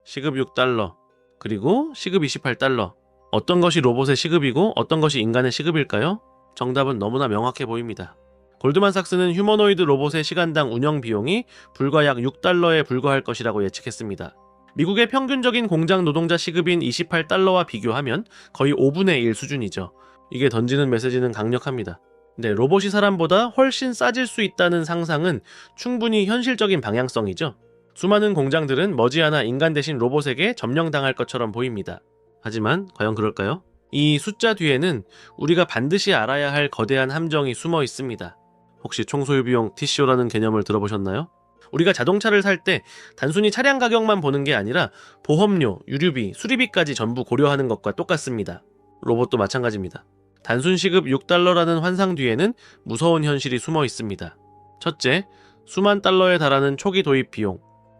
시급 6달러, 그리고 시급 28달러. 어떤 것이 로봇의 시급이고 어떤 것이 인간의 시급일까요? 정답은 너무나 명확해 보입니다. 골드만삭스는 휴머노이드 로봇의 시간당 운영 비용이 불과 약 6달러에 불과할 것이라고 예측했습니다. 미국의 평균적인 공장 노동자 시급인 28달러와 비교하면 거의 5분의 1 수준이죠. 이게 던지는 메시지는 강력합니다. 네, 로봇이 사람보다 훨씬 싸질 수 있다는 상상은 충분히 현실적인 방향성이죠. 수많은 공장들은 머지않아 인간 대신 로봇에게 점령당할 것처럼 보입니다. 하지만 과연 그럴까요? 이 숫자 뒤에는 우리가 반드시 알아야 할 거대한 함정이 숨어 있습니다. 혹시 총소유 비용 TCO라는 개념을 들어보셨나요? 우리가 자동차를 살 때 단순히 차량 가격만 보는 게 아니라 보험료, 유류비, 수리비까지 전부 고려하는 것과 똑같습니다. 로봇도 마찬가지입니다. 단순 시급 6달러라는 환상 뒤에는 무서운 현실이 숨어 있습니다. 첫째, 수만 달러에 달하는 초기 도입 비용.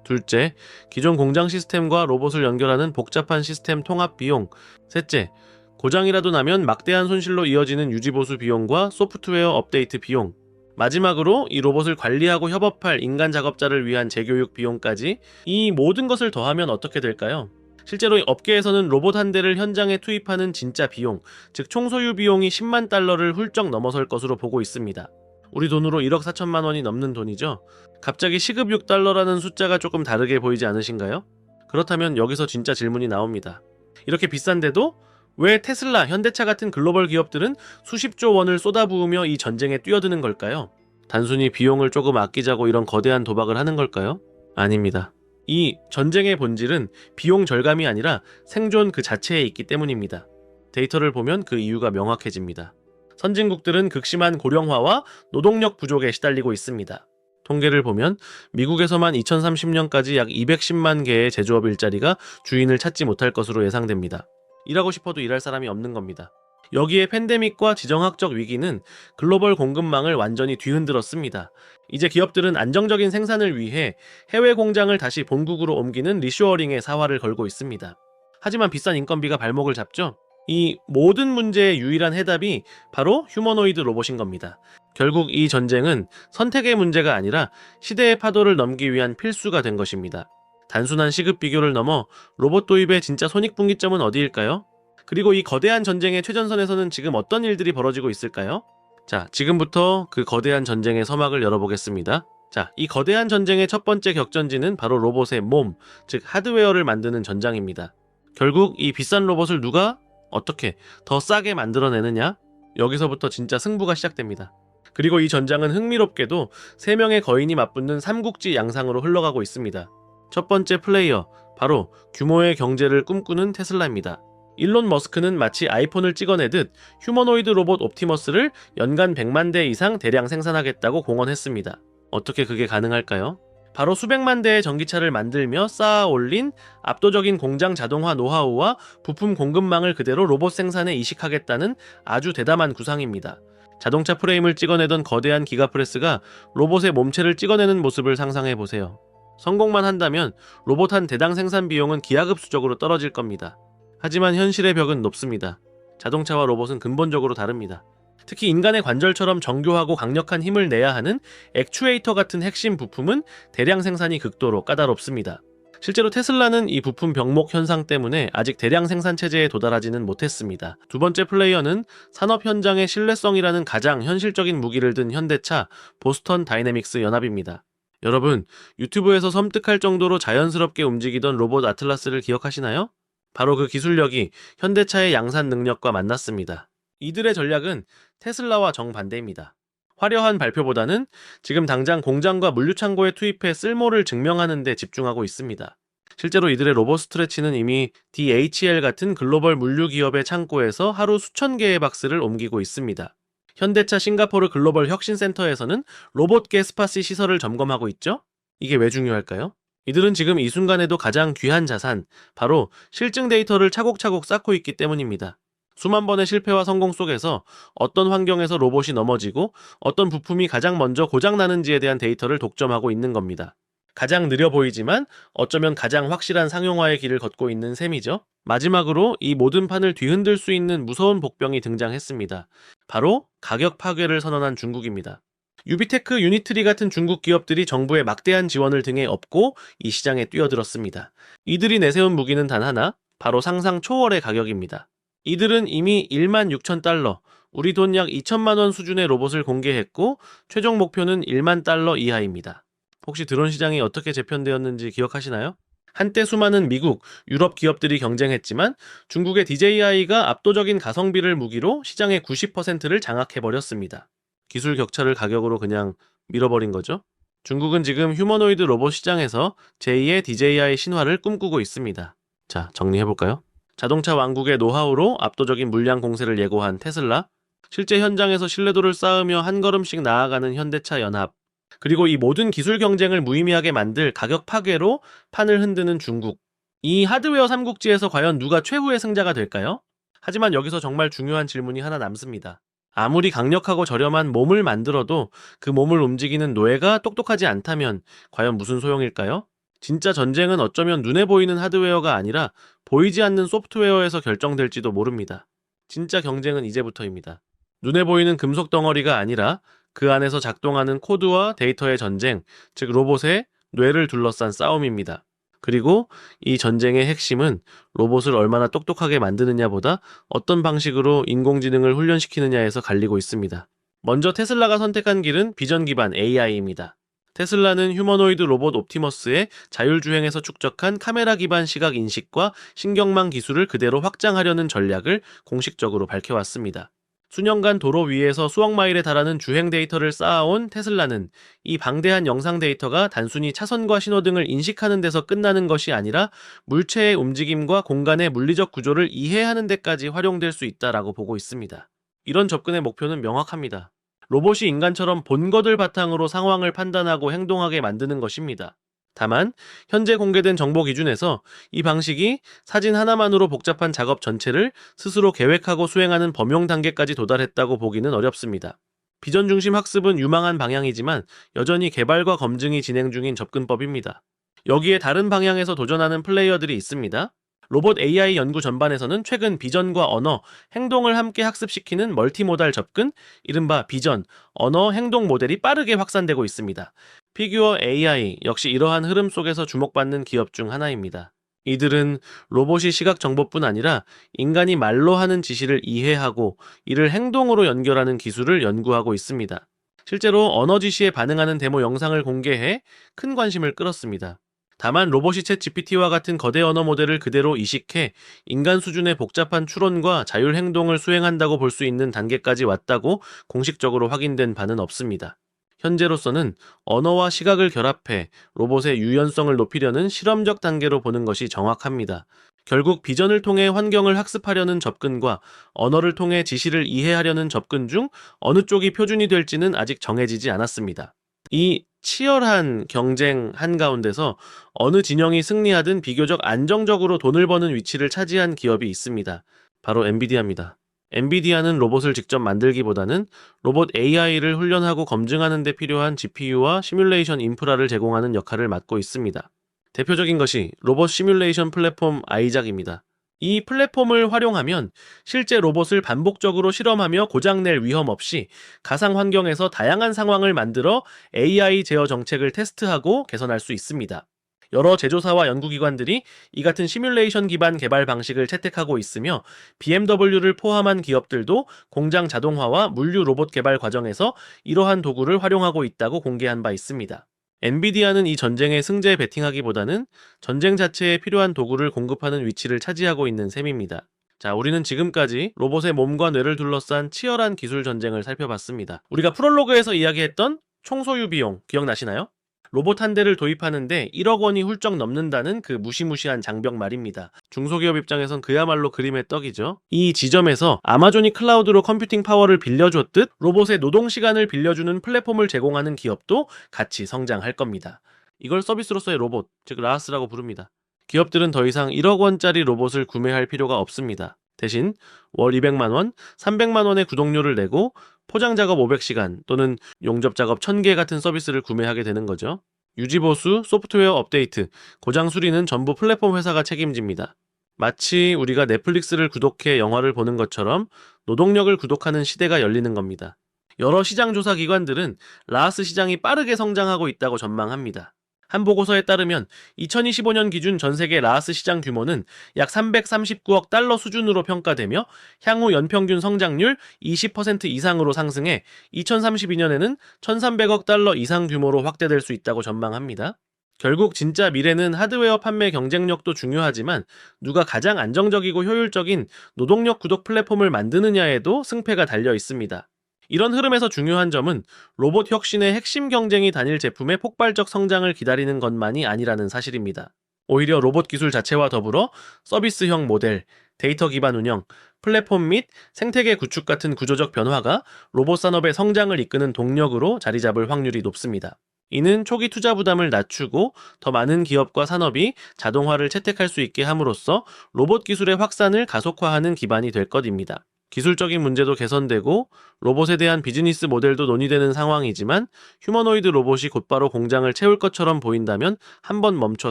둘째, 기존 공장 시스템과 로봇을 연결하는 복잡한 시스템 통합 비용. 셋째, 고장이라도 나면 막대한 손실로 이어지는 유지보수 비용과 소프트웨어 업데이트 비용. 마지막으로 이 로봇을 관리하고 협업할 인간 작업자를 위한 재교육 비용까지, 이 모든 것을 더하면 어떻게 될까요? 실제로 업계에서는 로봇 한 대를 현장에 투입하는 진짜 비용, 즉 총소유 비용이 10만 달러를 훌쩍 넘어설 것으로 보고 있습니다. 우리 돈으로 1억 4천만 원이 넘는 돈이죠. 갑자기 시급 6달러라는 숫자가 조금 다르게 보이지 않으신가요? 그렇다면 여기서 진짜 질문이 나옵니다. 이렇게 비싼데도 왜 테슬라, 현대차 같은 글로벌 기업들은 수십조 원을 쏟아부으며 이 전쟁에 뛰어드는 걸까요? 단순히 비용을 조금 아끼자고 이런 거대한 도박을 하는 걸까요? 아닙니다. 이 전쟁의 본질은 비용 절감이 아니라 생존 그 자체에 있기 때문입니다. 데이터를 보면 그 이유가 명확해집니다. 선진국들은 극심한 고령화와 노동력 부족에 시달리고 있습니다. 통계를 보면 미국에서만 2030년까지 약 210만 개의 제조업 일자리가 주인을 찾지 못할 것으로 예상됩니다. 일하고 싶어도 일할 사람이 없는 겁니다. 여기에 팬데믹과 지정학적 위기는 글로벌 공급망을 완전히 뒤흔들었습니다. 이제 기업들은 안정적인 생산을 위해 해외 공장을 다시 본국으로 옮기는 리쇼어링에 사활을 걸고 있습니다. 하지만 비싼 인건비가 발목을 잡죠. 이 모든 문제의 유일한 해답이 바로 휴머노이드 로봇인 겁니다. 결국 이 전쟁은 선택의 문제가 아니라 시대의 파도를 넘기 위한 필수가 된 것입니다. 단순한 시급 비교를 넘어 로봇 도입의 진짜 손익분기점은 어디일까요? 그리고 이 거대한 전쟁의 최전선에서는 지금 어떤 일들이 벌어지고 있을까요? 자, 지금부터 그 거대한 전쟁의 서막을 열어보겠습니다. 자, 이 거대한 전쟁의 첫 번째 격전지는 바로 로봇의 몸, 즉 하드웨어를 만드는 전장입니다. 결국 이 비싼 로봇을 누가 어떻게 더 싸게 만들어내느냐? 여기서부터 진짜 승부가 시작됩니다. 그리고 이 전장은 흥미롭게도 3명의 거인이 맞붙는 삼국지 양상으로 흘러가고 있습니다. 첫 번째 플레이어, 바로 규모의 경제를 꿈꾸는 테슬라입니다. 일론 머스크는 마치 아이폰을 찍어내듯 휴머노이드 로봇 옵티머스를 연간 100만 대 이상 대량 생산하겠다고 공언했습니다. 어떻게 그게 가능할까요? 바로 수백만 대의 전기차를 만들며 쌓아 올린 압도적인 공장 자동화 노하우와 부품 공급망을 그대로 로봇 생산에 이식하겠다는 아주 대담한 구상입니다. 자동차 프레임을 찍어내던 거대한 기가프레스가 로봇의 몸체를 찍어내는 모습을 상상해보세요. 성공만 한다면 로봇 한 대당 생산 비용은 기하급수적으로 떨어질 겁니다. 하지만 현실의 벽은 높습니다. 자동차와 로봇은 근본적으로 다릅니다. 특히 인간의 관절처럼 정교하고 강력한 힘을 내야 하는 액추에이터 같은 핵심 부품은 대량 생산이 극도로 까다롭습니다. 실제로 테슬라는 이 부품 병목 현상 때문에 아직 대량 생산 체제에 도달하지는 못했습니다. 두 번째 플레이어는 산업 현장의 신뢰성이라는 가장 현실적인 무기를 든 현대차 보스턴 다이내믹스 연합입니다. 여러분, 유튜브에서 섬뜩할 정도로 자연스럽게 움직이던 로봇 아틀라스를 기억하시나요? 바로 그 기술력이 현대차의 양산 능력과 만났습니다. 이들의 전략은 테슬라와 정반대입니다. 화려한 발표보다는 지금 당장 공장과 물류창고에 투입해 쓸모를 증명하는 데 집중하고 있습니다. 실제로 이들의 로봇 스트레치는 이미 DHL 같은 글로벌 물류 기업의 창고에서 하루 수천 개의 박스를 옮기고 있습니다. 현대차 싱가포르 글로벌 혁신센터에서는 로봇계 스파시 시설을 점검하고 있죠? 이게 왜 중요할까요? 이들은 지금 이 순간에도 가장 귀한 자산, 바로 실증 데이터를 차곡차곡 쌓고 있기 때문입니다. 수만 번의 실패와 성공 속에서 어떤 환경에서 로봇이 넘어지고 어떤 부품이 가장 먼저 고장나는지에 대한 데이터를 독점하고 있는 겁니다. 가장 느려 보이지만 어쩌면 가장 확실한 상용화의 길을 걷고 있는 셈이죠. 마지막으로 이 모든 판을 뒤흔들 수 있는 무서운 복병이 등장했습니다. 바로 가격 파괴를 선언한 중국입니다. 유비테크, 유니트리 같은 중국 기업들이 정부의 막대한 지원을 등에 업고 이 시장에 뛰어들었습니다. 이들이 내세운 무기는 단 하나, 바로 상상 초월의 가격입니다. 이들은 이미 1만 6천 달러, 우리 돈 약 2천만 원 수준의 로봇을 공개했고 최종 목표는 1만 달러 이하입니다. 혹시 드론 시장이 어떻게 재편되었는지 기억하시나요? 한때 수많은 미국, 유럽 기업들이 경쟁했지만 중국의 DJI가 압도적인 가성비를 무기로 시장의 90%를 장악해버렸습니다. 기술 격차를 가격으로 그냥 밀어버린 거죠. 중국은 지금 휴머노이드 로봇 시장에서 제2의 DJI 신화를 꿈꾸고 있습니다. 자, 정리해볼까요? 자동차 왕국의 노하우로 압도적인 물량 공세를 예고한 테슬라, 실제 현장에서 신뢰도를 쌓으며 한 걸음씩 나아가는 현대차 연합, 그리고 이 모든 기술 경쟁을 무의미하게 만들 가격 파괴로 판을 흔드는 중국. 이 하드웨어 삼국지에서 과연 누가 최후의 승자가 될까요? 하지만 여기서 정말 중요한 질문이 하나 남습니다. 아무리 강력하고 저렴한 몸을 만들어도 그 몸을 움직이는 뇌가 똑똑하지 않다면 과연 무슨 소용일까요? 진짜 전쟁은 어쩌면 눈에 보이는 하드웨어가 아니라 보이지 않는 소프트웨어에서 결정될지도 모릅니다. 진짜 경쟁은 이제부터입니다. 눈에 보이는 금속 덩어리가 아니라 그 안에서 작동하는 코드와 데이터의 전쟁, 즉 로봇의 뇌를 둘러싼 싸움입니다. 그리고 이 전쟁의 핵심은 로봇을 얼마나 똑똑하게 만드느냐보다 어떤 방식으로 인공지능을 훈련시키느냐에서 갈리고 있습니다. 먼저 테슬라가 선택한 길은 비전 기반 AI입니다. 테슬라는 휴머노이드 로봇 옵티머스의 자율주행에서 축적한 카메라 기반 시각 인식과 신경망 기술을 그대로 확장하려는 전략을 공식적으로 밝혀왔습니다. 수년간 도로 위에서 수억 마일에 달하는 주행 데이터를 쌓아온 테슬라는 이 방대한 영상 데이터가 단순히 차선과 신호등을 인식하는 데서 끝나는 것이 아니라 물체의 움직임과 공간의 물리적 구조를 이해하는 데까지 활용될 수 있다라고 보고 있습니다. 이런 접근의 목표는 명확합니다. 로봇이 인간처럼 본 것을 바탕으로 상황을 판단하고 행동하게 만드는 것입니다. 다만 현재 공개된 정보 기준에서 이 방식이 사진 하나만으로 복잡한 작업 전체를 스스로 계획하고 수행하는 범용 단계까지 도달했다고 보기는 어렵습니다. 비전 중심 학습은 유망한 방향이지만 여전히 개발과 검증이 진행 중인 접근법입니다. 여기에 다른 방향에서 도전하는 플레이어들이 있습니다. 로봇 AI 연구 전반에서는 최근 비전과 언어, 행동을 함께 학습시키는 멀티모달 접근, 이른바 비전, 언어, 행동 모델이 빠르게 확산되고 있습니다. 피규어 AI 역시 이러한 흐름 속에서 주목받는 기업 중 하나입니다. 이들은 로봇이 시각 정보뿐 아니라 인간이 말로 하는 지시를 이해하고 이를 행동으로 연결하는 기술을 연구하고 있습니다. 실제로 언어 지시에 반응하는 데모 영상을 공개해 큰 관심을 끌었습니다. 다만 로봇이 챗 GPT와 같은 거대 언어 모델을 그대로 이식해 인간 수준의 복잡한 추론과 자율 행동을 수행한다고 볼 수 있는 단계까지 왔다고 공식적으로 확인된 바는 없습니다. 현재로서는 언어와 시각을 결합해 로봇의 유연성을 높이려는 실험적 단계로 보는 것이 정확합니다. 결국 비전을 통해 환경을 학습하려는 접근과 언어를 통해 지시를 이해하려는 접근 중 어느 쪽이 표준이 될지는 아직 정해지지 않았습니다. 이 치열한 경쟁 한가운데서 어느 진영이 승리하든 비교적 안정적으로 돈을 버는 위치를 차지한 기업이 있습니다. 바로 엔비디아입니다. 엔비디아는 로봇을 직접 만들기보다는 로봇 AI를 훈련하고 검증하는 데 필요한 GPU와 시뮬레이션 인프라를 제공하는 역할을 맡고 있습니다. 대표적인 것이 로봇 시뮬레이션 플랫폼 아이작입니다. 이 플랫폼을 활용하면 실제 로봇을 반복적으로 실험하며 고장낼 위험 없이 가상 환경에서 다양한 상황을 만들어 AI 제어 정책을 테스트하고 개선할 수 있습니다. 여러 제조사와 연구기관들이 이 같은 시뮬레이션 기반 개발 방식을 채택하고 있으며 BMW를 포함한 기업들도 공장 자동화와 물류 로봇 개발 과정에서 이러한 도구를 활용하고 있다고 공개한 바 있습니다. 엔비디아는 이 전쟁에 승자에 베팅하기보다는 전쟁 자체에 필요한 도구를 공급하는 위치를 차지하고 있는 셈입니다. 자, 우리는 지금까지 로봇의 몸과 뇌를 둘러싼 치열한 기술 전쟁을 살펴봤습니다. 우리가 프롤로그에서 이야기했던 총소유 비용 기억나시나요? 로봇 한 대를 도입하는데 1억 원이 훌쩍 넘는다는 그 무시무시한 장벽 말입니다. 중소기업 입장에선 그야말로 그림의 떡이죠. 이 지점에서 아마존이 클라우드로 컴퓨팅 파워를 빌려줬듯 로봇의 노동시간을 빌려주는 플랫폼을 제공하는 기업도 같이 성장할 겁니다. 이걸 서비스로서의 로봇, 즉 라하스라고 부릅니다. 기업들은 더 이상 1억 원짜리 로봇을 구매할 필요가 없습니다. 대신 월 200만 원, 300만 원의 구독료를 내고 포장 작업 500시간 또는 용접 작업 1000개 같은 서비스를 구매하게 되는 거죠. 유지보수, 소프트웨어 업데이트, 고장 수리는 전부 플랫폼 회사가 책임집니다. 마치 우리가 넷플릭스를 구독해 영화를 보는 것처럼 노동력을 구독하는 시대가 열리는 겁니다. 여러 시장 조사 기관들은 라하스 시장이 빠르게 성장하고 있다고 전망합니다. 한 보고서에 따르면 2025년 기준 전 세계 라하스 시장 규모는 약 339억 달러 수준으로 평가되며 향후 연평균 성장률 20% 이상으로 상승해 2032년에는 1,300억 달러 이상 규모로 확대될 수 있다고 전망합니다. 결국 진짜 미래는 하드웨어 판매 경쟁력도 중요하지만 누가 가장 안정적이고 효율적인 노동력 구독 플랫폼을 만드느냐에도 승패가 달려 있습니다. 이런 흐름에서 중요한 점은 로봇 혁신의 핵심 경쟁이 단일 제품의 폭발적 성장을 기다리는 것만이 아니라는 사실입니다. 오히려 로봇 기술 자체와 더불어 서비스형 모델, 데이터 기반 운영, 플랫폼 및 생태계 구축 같은 구조적 변화가 로봇 산업의 성장을 이끄는 동력으로 자리 잡을 확률이 높습니다. 이는 초기 투자 부담을 낮추고 더 많은 기업과 산업이 자동화를 채택할 수 있게 함으로써 로봇 기술의 확산을 가속화하는 기반이 될 것입니다. 기술적인 문제도 개선되고 로봇에 대한 비즈니스 모델도 논의되는 상황이지만 휴머노이드 로봇이 곧바로 공장을 채울 것처럼 보인다면 한번 멈춰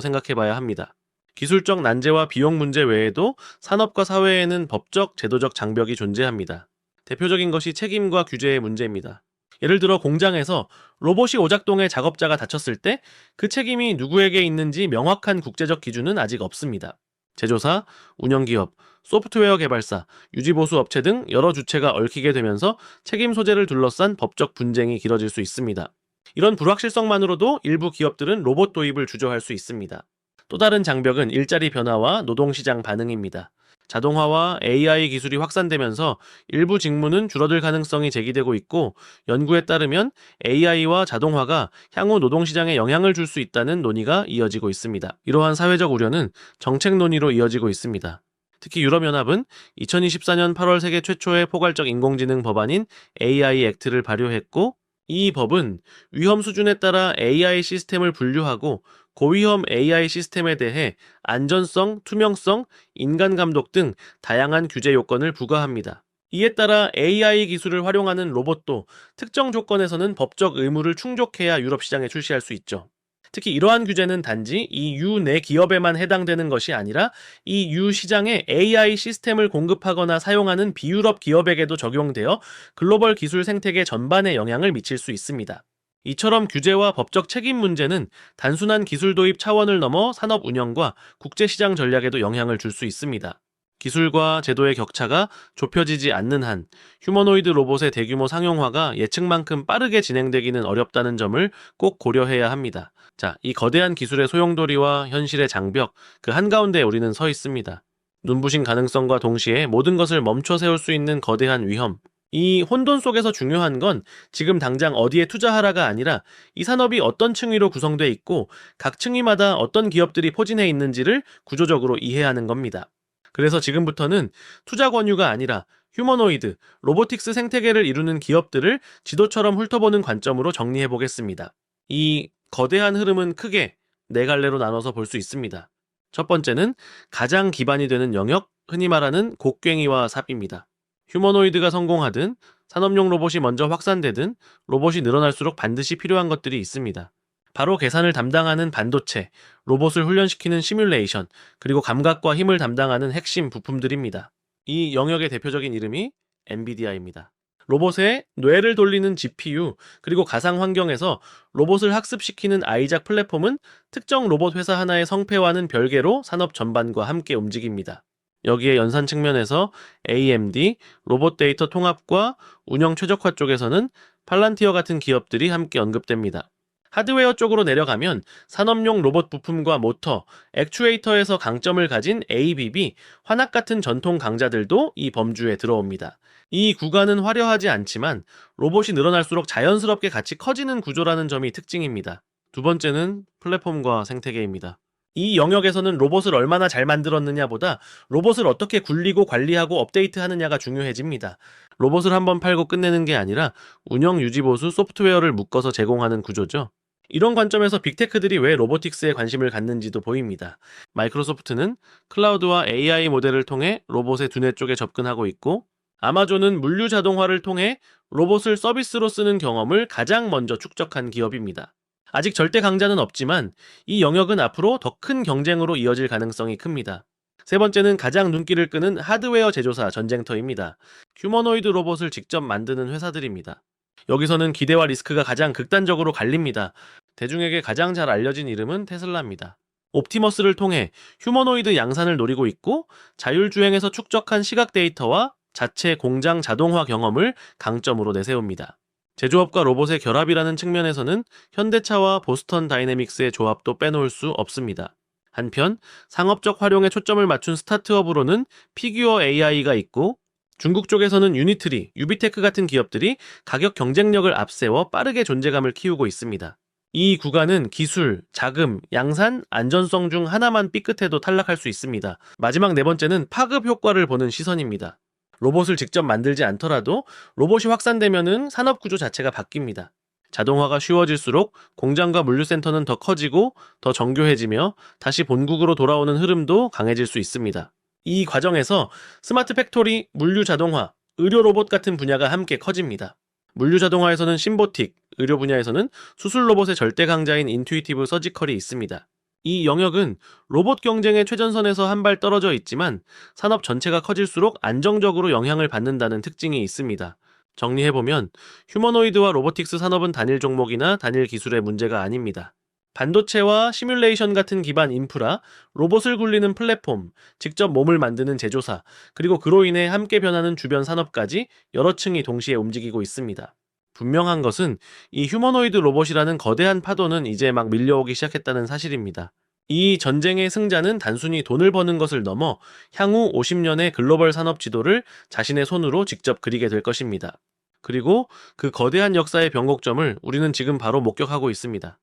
생각해봐야 합니다. 기술적 난제와 비용 문제 외에도 산업과 사회에는 법적, 제도적 장벽이 존재합니다. 대표적인 것이 책임과 규제의 문제입니다. 예를 들어 공장에서 로봇이 오작동해 작업자가 다쳤을 때 그 책임이 누구에게 있는지 명확한 국제적 기준은 아직 없습니다. 제조사, 운영기업, 소프트웨어 개발사, 유지보수 업체 등 여러 주체가 얽히게 되면서 책임 소재를 둘러싼 법적 분쟁이 길어질 수 있습니다. 이런 불확실성만으로도 일부 기업들은 로봇 도입을 주저할 수 있습니다. 또 다른 장벽은 일자리 변화와 노동시장 반응입니다. 자동화와 AI 기술이 확산되면서 일부 직무는 줄어들 가능성이 제기되고 있고 연구에 따르면 AI와 자동화가 향후 노동시장에 영향을 줄 수 있다는 논의가 이어지고 있습니다. 이러한 사회적 우려는 정책 논의로 이어지고 있습니다. 특히 유럽연합은 2024년 8월 세계 최초의 포괄적 인공지능 법안인 AI 액트를 발효했고 이 법은 위험 수준에 따라 AI 시스템을 분류하고 고위험 AI 시스템에 대해 안전성, 투명성, 인간 감독 등 다양한 규제 요건을 부과합니다. 이에 따라 AI 기술을 활용하는 로봇도 특정 조건에서는 법적 의무를 충족해야 유럽 시장에 출시할 수 있죠. 특히 이러한 규제는 단지 이 유 내 기업에만 해당되는 것이 아니라 이 유 시장에 AI 시스템을 공급하거나 사용하는 비유럽 기업에게도 적용되어 글로벌 기술 생태계 전반에 영향을 미칠 수 있습니다. 이처럼 규제와 법적 책임 문제는 단순한 기술 도입 차원을 넘어 산업 운영과 국제시장 전략에도 영향을 줄 수 있습니다. 기술과 제도의 격차가 좁혀지지 않는 한 휴머노이드 로봇의 대규모 상용화가 예측만큼 빠르게 진행되기는 어렵다는 점을 꼭 고려해야 합니다. 자, 이 거대한 기술의 소용돌이와 현실의 장벽, 그 한가운데 우리는 서 있습니다. 눈부신 가능성과 동시에 모든 것을 멈춰 세울 수 있는 거대한 위험. 이 혼돈 속에서 중요한 건 지금 당장 어디에 투자하라가 아니라 이 산업이 어떤 층위로 구성돼 있고 각 층위마다 어떤 기업들이 포진해 있는지를 구조적으로 이해하는 겁니다. 그래서 지금부터는 투자 권유가 아니라 휴머노이드, 로보틱스 생태계를 이루는 기업들을 지도처럼 훑어보는 관점으로 정리해 보겠습니다. 이 거대한 흐름은 크게 네 갈래로 나눠서 볼 수 있습니다. 첫 번째는 가장 기반이 되는 영역, 흔히 말하는 곡괭이와 삽입니다. 휴머노이드가 성공하든 산업용 로봇이 먼저 확산되든 로봇이 늘어날수록 반드시 필요한 것들이 있습니다. 바로 계산을 담당하는 반도체, 로봇을 훈련시키는 시뮬레이션, 그리고 감각과 힘을 담당하는 핵심 부품들입니다. 이 영역의 대표적인 이름이 엔비디아입니다. 로봇에 뇌를 돌리는 GPU, 그리고 가상 환경에서 로봇을 학습시키는 아이작 플랫폼은 특정 로봇 회사 하나의 성패와는 별개로 산업 전반과 함께 움직입니다. 여기에 연산 측면에서 AMD, 로봇 데이터 통합과 운영 최적화 쪽에서는 팔란티어 같은 기업들이 함께 언급됩니다. 하드웨어 쪽으로 내려가면 산업용 로봇 부품과 모터, 액추에이터에서 강점을 가진 ABB, 환학 같은 전통 강자들도 이 범주에 들어옵니다. 이 구간은 화려하지 않지만 로봇이 늘어날수록 자연스럽게 같이 커지는 구조라는 점이 특징입니다. 두 번째는 플랫폼과 생태계입니다. 이 영역에서는 로봇을 얼마나 잘 만들었느냐보다 로봇을 어떻게 굴리고 관리하고 업데이트하느냐가 중요해집니다. 로봇을 한번 팔고 끝내는 게 아니라 운영 유지 보수 소프트웨어를 묶어서 제공하는 구조죠. 이런 관점에서 빅테크들이 왜 로보틱스에 관심을 갖는지도 보입니다. 마이크로소프트는 클라우드와 AI 모델을 통해 로봇의 두뇌 쪽에 접근하고 있고 아마존은 물류 자동화를 통해 로봇을 서비스로 쓰는 경험을 가장 먼저 축적한 기업입니다. 아직 절대 강자는 없지만 이 영역은 앞으로 더 큰 경쟁으로 이어질 가능성이 큽니다. 세 번째는 가장 눈길을 끄는 하드웨어 제조사 전쟁터입니다. 휴머노이드 로봇을 직접 만드는 회사들입니다. 여기서는 기대와 리스크가 가장 극단적으로 갈립니다. 대중에게 가장 잘 알려진 이름은 테슬라입니다. 옵티머스를 통해 휴머노이드 양산을 노리고 있고 자율주행에서 축적한 시각 데이터와 자체 공장 자동화 경험을 강점으로 내세웁니다. 제조업과 로봇의 결합이라는 측면에서는 현대차와 보스턴 다이내믹스의 조합도 빼놓을 수 없습니다. 한편 상업적 활용에 초점을 맞춘 스타트업으로는 피규어 AI가 있고 중국 쪽에서는 유니트리, 유비테크 같은 기업들이 가격 경쟁력을 앞세워 빠르게 존재감을 키우고 있습니다. 이 구간은 기술, 자금, 양산, 안전성 중 하나만 삐끗해도 탈락할 수 있습니다. 마지막 네 번째는 파급 효과를 보는 시선입니다. 로봇을 직접 만들지 않더라도 로봇이 확산되면은 산업 구조 자체가 바뀝니다. 자동화가 쉬워질수록 공장과 물류센터는 더 커지고 더 정교해지며 다시 본국으로 돌아오는 흐름도 강해질 수 있습니다. 이 과정에서 스마트 팩토리, 물류 자동화, 의료 로봇 같은 분야가 함께 커집니다. 물류 자동화에서는 심보틱, 의료 분야에서는 수술 로봇의 절대 강자인 인투이티브 서지컬이 있습니다. 이 영역은 로봇 경쟁의 최전선에서 한 발 떨어져 있지만 산업 전체가 커질수록 안정적으로 영향을 받는다는 특징이 있습니다. 정리해보면 휴머노이드와 로보틱스 산업은 단일 종목이나 단일 기술의 문제가 아닙니다. 반도체와 시뮬레이션 같은 기반 인프라, 로봇을 굴리는 플랫폼, 직접 몸을 만드는 제조사, 그리고 그로 인해 함께 변하는 주변 산업까지 여러 층이 동시에 움직이고 있습니다. 분명한 것은 이 휴머노이드 로봇이라는 거대한 파도는 이제 막 밀려오기 시작했다는 사실입니다. 이 전쟁의 승자는 단순히 돈을 버는 것을 넘어 향후 50년의 글로벌 산업 지도를 자신의 손으로 직접 그리게 될 것입니다. 그리고 그 거대한 역사의 변곡점을 우리는 지금 바로 목격하고 있습니다.